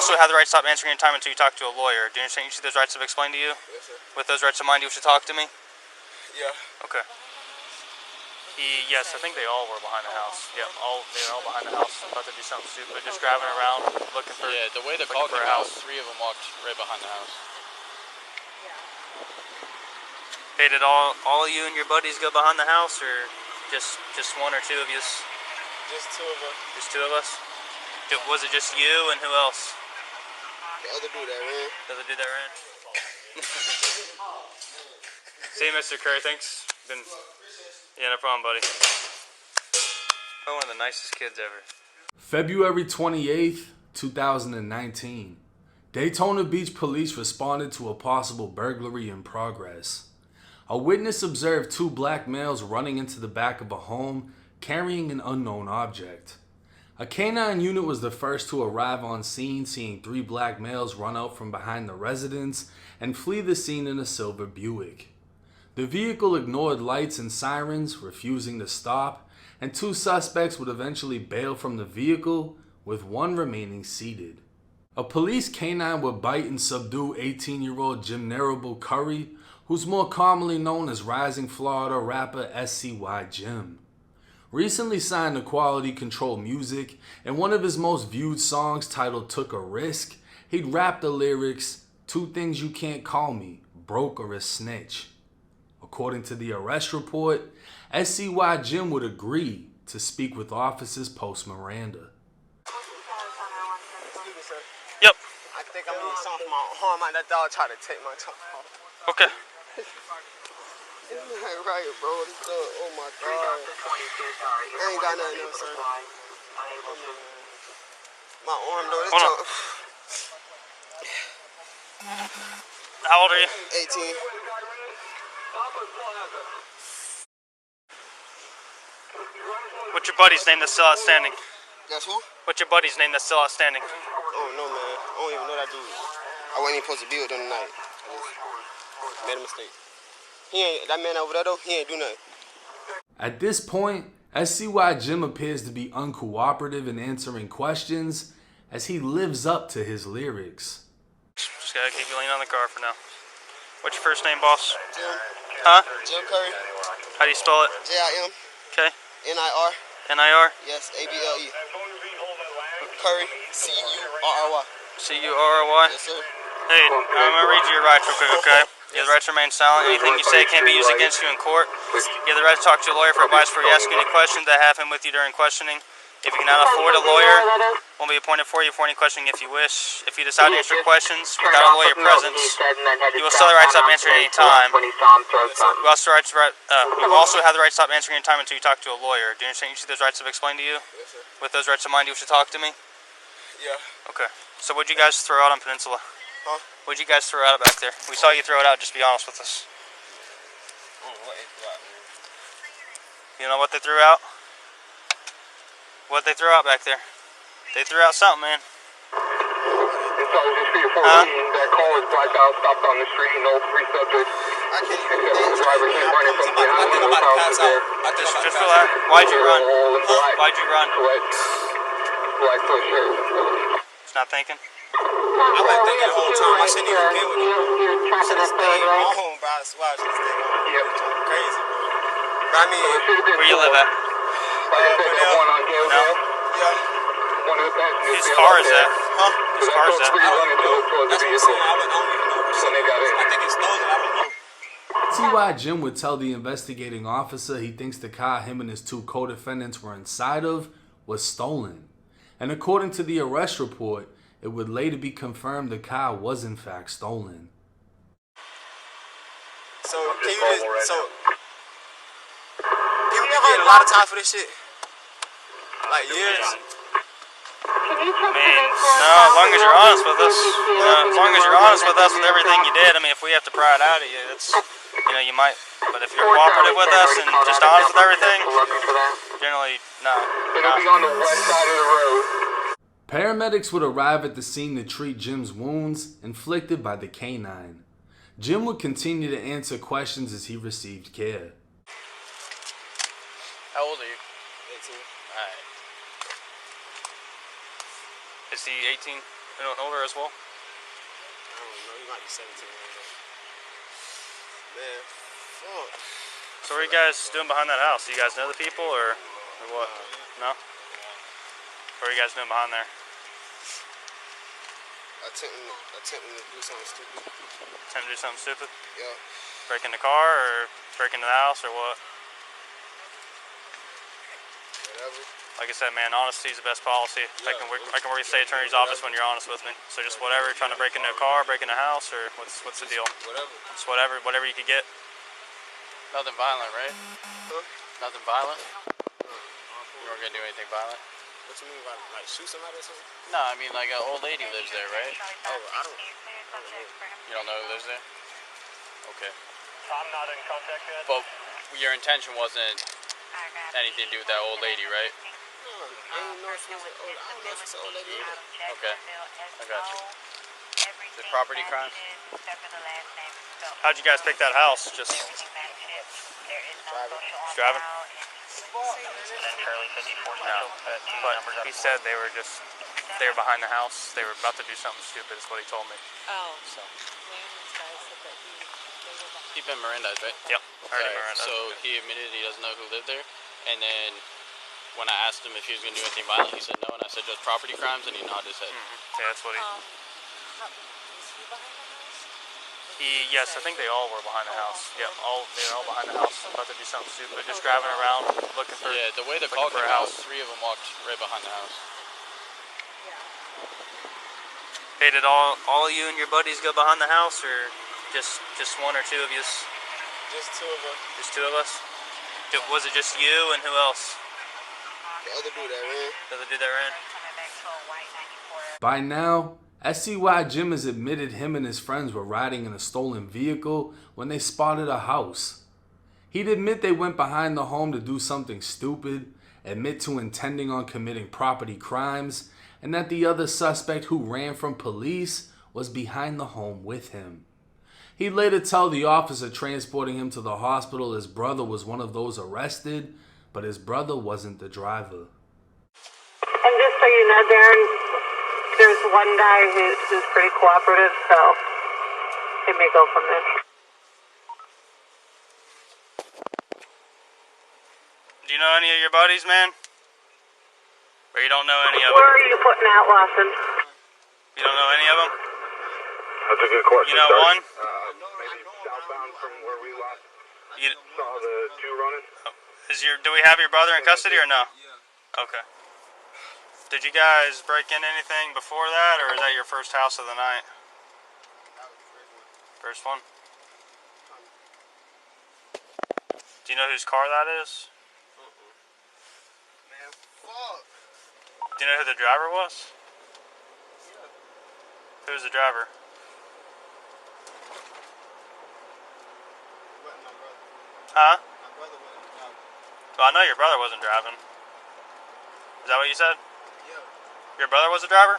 also have the right to stop answering your time until you talk to a lawyer. Do you understand? You see those rights I've explained to you? Yes, sir. With those rights in mind, you wish to talk to me? Yeah. Okay. Yes, I think they all were behind the house. Yeah, they were all behind the house. About to do something stupid, just driving around looking for. Yeah, the way the call came out, 3 of them walked right behind the house. Hey, did all of you and your buddies go behind the house, or just 1 or 2 of you? Just 2 of us. Just 2 of us? Was it just you and who else? The other dude that ran. The other dude that ran? See you, Mr. Curry. Thanks. Yeah, no problem, buddy. One of the nicest kids ever. February 28th, 2019. Daytona Beach police responded to a possible burglary in progress. A witness observed 2 black males running into the back of a home carrying an unknown object. A canine unit was the first to arrive on scene, seeing 3 black males run out from behind the residence and flee the scene in a silver Buick. The vehicle ignored lights and sirens, refusing to stop, and 2 suspects would eventually bail from the vehicle, with 1 remaining seated. A police canine would bite and subdue 18-year-old Jimm Curry, who's more commonly known as rising Florida rapper SCY Jimm. Recently signed to Quality Control Music, and one of his most viewed songs titled Took a Risk, he'd rap the lyrics, 2 things you can't call me, broke or a snitch. According to the arrest report, SCY Jimm would agree to speak with officers post Miranda. Excuse me, sir. Yep. I think I'm getting something from my arm. That dog tried to take my tongue off. Okay. Right, bro. Oh my God. I ain't got nothing else, sir. My arm, though. This tongue. How old are you? 18. What's your buddy's name that's still outstanding? That's who? What's your buddy's name that's still outstanding? Oh, no, man. I don't even know that dude. I wasn't even supposed to be with him tonight. I just made a mistake. That man over there, though, he ain't do nothing. At this point, SCY Jimm appears to be uncooperative in answering questions as he lives up to his lyrics. Just gotta keep you leaning on the car for now. What's your first name, boss? Jimm. Huh? Jimm Curry. How do you spell it? J-I-M. Okay. N-I-R. N-I-R? Yes, A-B-L-E. Curry. C-U-R-R-Y. C-U-R-R-Y? Yes, sir. Hey, I'm gonna read you your rights real quick, okay? You have the right to remain silent. Anything you say can't be used against you in court. You have the right to talk to a lawyer for advice before you ask any questions that have him with you during questioning. If you cannot afford a lawyer, will be appointed for you for any questioning if you wish. If you decide to answer questions without a lawyer present, you will still have the right to stop answering at any time. You also have the right to stop answering at any time until you talk to a lawyer. Do you understand? You see those rights I've explained to you? Yes, sir. With those rights in mind, you wish to talk to me? Yeah. Okay. So what'd you guys throw out on Peninsula? Huh? What'd you guys throw out back there? We saw you throw it out, just be honest with us. I don't know what they threw out, man. You know what they threw out? What they threw out back there? They threw out something, man. Huh? That car was blacked out, stopped on the street, no 3 subjects. I can't even think. I think I'm about to pass out. Just relax. Why'd you run? Why'd you run? Black push shirt. It's not thinking? I wasn't thinking the whole time. I shouldn't even been with him. I should have stayed home, bro. I swear I should have stayed home. Yep. Crazy, bro. But I mean, Where you live at? No. yeah. Whose car is that? Huh? Whose car is that? I don't even know. That's what I'm saying. I don't even know who When they got it. I think it's stolen. I don't know. T.Y. Jimm would tell the investigating officer he thinks the car him and his 2 co-defendants were inside of was stolen. And according to the arrest report, it would later be confirmed the car was in fact stolen. So, can you just, people be getting a lot of time for this shit? Like years? I mean, no, as long as you're honest with us. As long as you're honest with us with everything you did. I mean, if we have to pry it out of you, it's, you might. But if you're cooperative with us and just honest with everything, generally, no. It'll be on the west side of the road. Paramedics would arrive at the scene to treat Jimm's wounds inflicted by the canine. Jimm would continue to answer questions as he received care. How old are you? 18. Alright. Is he 18? older as well? I don't know. He might be 17 years old. Man, fuck. So what are you guys doing behind that house? Do you guys know the people or what? No? What are you guys doing behind there? Attempting to do something stupid. Attempting to do something stupid? Yeah. Break in the car or break into the house or what? Whatever. Like I said, man, honesty is the best policy. I can work at the state attorney's office when you're honest with me. So just whatever, trying to break into a car, break into a house, or what's the deal? Whatever. Just whatever you could get. Nothing violent, right? Huh? Nothing violent? You weren't gonna do anything violent? What you mean by like shoot somebody or something? No, I mean like an old lady lives there, right? Oh, I don't know. You don't know who lives there? Okay. I'm not in contact yet. But your intention wasn't anything to do with that old lady, right? No, I don't know if she's an old. I don't know if she's an old lady either. Okay. I got you. The property crime? How'd you guys pick that house? Just driving? No, but he said they were behind the house. They were about to do something stupid is what he told me. Oh. So, Landon's guy said that they were behind. He'd been Mirandized, right? yep. Already Right, Miranda. so he admitted he doesn't know who lived there. And then when I asked him if he was going to do anything violent, he said no. And I said, just property crimes? And he nodded his head. Yeah, that's what he... Is he behind the house? Yes, I think they all were behind the house. Yep, they're all behind the house. About to do something stupid. Just driving around looking for... Yeah, the way the looking call for came a out, house. 3 of them walked right behind the house. Hey, did all of you and your buddies go behind the house, or just one or two of you? Just two of us. Just two of us? Was it just you and who else? The other dude that ran. The other dude that ran? By now, SCY Jimm has admitted him and his friends were riding in a stolen vehicle when they spotted a house. He'd admit they went behind the home to do something stupid, admit to intending on committing property crimes, and that the other suspect who ran from police was behind the home with him. He'd later tell the officer transporting him to the hospital his brother was one of those arrested, but his brother wasn't the driver. And just so you know, Darren, there's one guy who's pretty cooperative, so it may go from there. Do you know any of your buddies, man? Or you don't know any of Where them? are you putting out, Lawson? You don't know any of them? That's a good question. You know one? Maybe southbound from where we last You, saw the two running. do we have your brother in custody or no? Yeah. Okay. Did you guys break in anything before that, or is that your first house of the night? First one? Do you know whose car that is? Man, fuck. Do you know who the driver was? Who was the driver? Wasn't my brother. Huh? My brother wasn't the driver. Well, I know your brother wasn't driving. Is that what you said? Yeah. Your brother was the driver?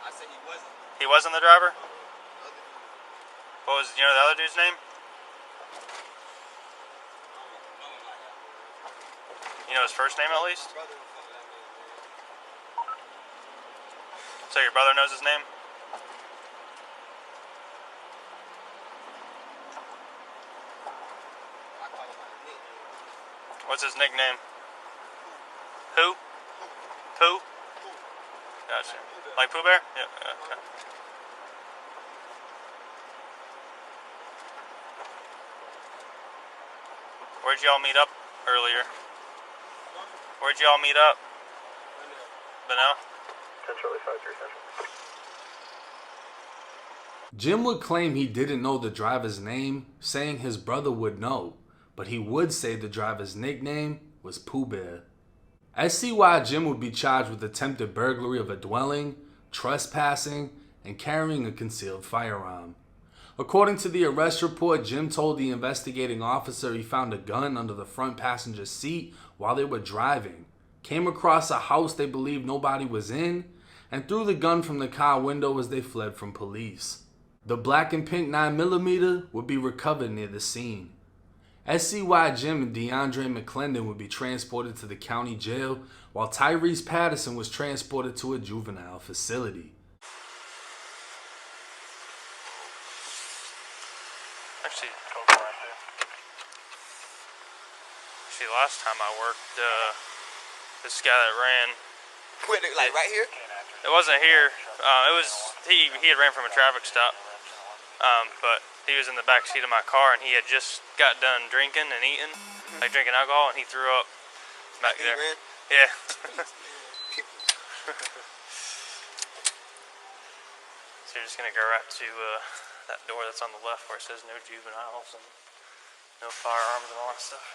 I said he wasn't. He wasn't the driver? Other dude. What was, you know the other dude's name? You know his first name at least? Brother was fucking that man. So your brother knows his name? I call him by his nickname. What's his nickname? Who? Pooh? Gotcha. Like Pooh Bear? Yeah, okay. Where'd y'all meet up earlier? Where'd y'all meet up? Benel? Centrally 53 Central. Jimm would claim he didn't know the driver's name, saying his brother would know, but he would say the driver's nickname was Pooh Bear. SCY Jimm would be charged with attempted burglary of a dwelling, trespassing, and carrying a concealed firearm. According to the arrest report, Jimm told the investigating officer he found a gun under the front passenger seat while they were driving, came across a house they believed nobody was in, and threw the gun from the car window as they fled from police. The black and pink 9mm would be recovered near the scene. SCY Jimm and DeAndre McClendon would be transported to the county jail, while Tyrese Patterson was transported to a juvenile facility. Actually, last time I worked, this guy that ran, Quit it, like right here? it wasn't here. It was he had ran from a traffic stop. But he was in the back seat of my car, and he had just got done drinking and eating, like drinking alcohol, and he threw up back He there. ran? Yeah. So you're just gonna go right to that door that's on the left where it says no juveniles and no firearms and all that stuff.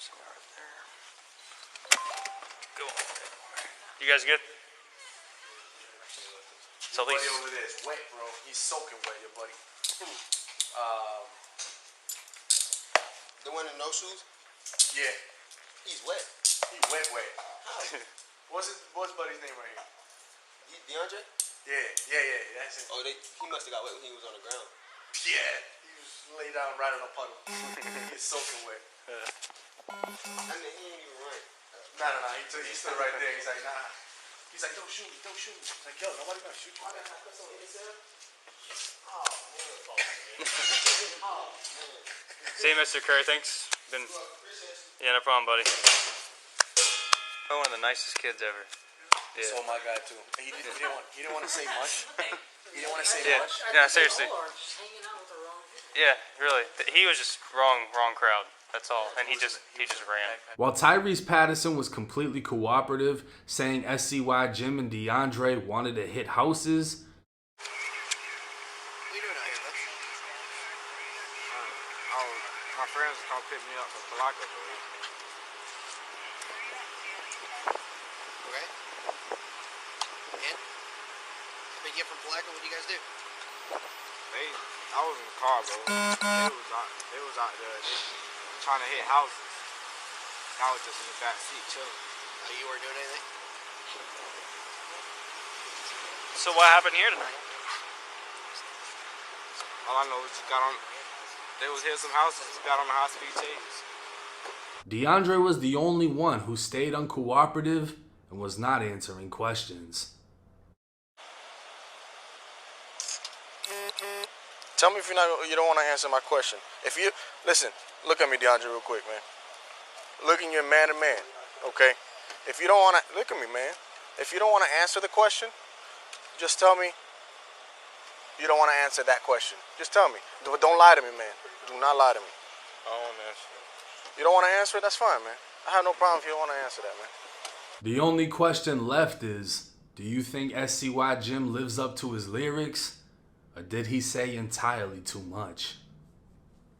Somewhere right there. Go on. You guys good? So Buddy these. over there is wet, bro. He's soaking wet, your buddy. The one in no shoes? Yeah, He's wet. he wet. What's buddy's name right here? DeAndre? Yeah, that's it. Oh, he must have got wet when he was on the ground. Yeah, he was laid down right on a puddle. He's soaking wet. I mean, he ain't even run. Nah. He stood right there. He's like, nah. He's like, don't shoot me. He's like, yo, nobody gonna shoot you. See you, Mr. Curry. Thanks. Yeah, no problem, buddy. One of the nicest kids ever. Yeah. So my guy too. He didn't want to say much. He didn't want to say Yeah. much. Yeah, seriously. Just hanging out with the wrong people. Yeah, really. He was just wrong crowd. That's all. And he just ran. While Tyrese Patterson was completely cooperative, saying SCY Jimm and DeAndre wanted to hit houses, What you doing out here, bro? My friends are gonna pick me up from Palaka, bro. Okay. And? Pick you up from Palaka, what do you guys do? I was in the car, bro. They was out there trying to hit houses. I was just in the back seat chilling. Oh, you weren't doing anything? So what happened here tonight? All I know is just got on. They was hitting some houses, just got on the high-speed chase. DeAndre was the only one who stayed uncooperative and was not answering questions. Tell me if you don't want to answer my question. If you listen, look at me, DeAndre, real quick, man. Look in your man to man, okay? If you don't want to look at me, man. If you don't want to answer the question, just tell me you don't want to answer that question. Just tell me. Don't lie to me, man. Do not lie to me. I don't answer. You don't want to answer it? That's fine, man. I have no problem if you don't want to answer that, man. The only question left is, do you think SCY Jimm lives up to his lyrics, or did he say entirely too much?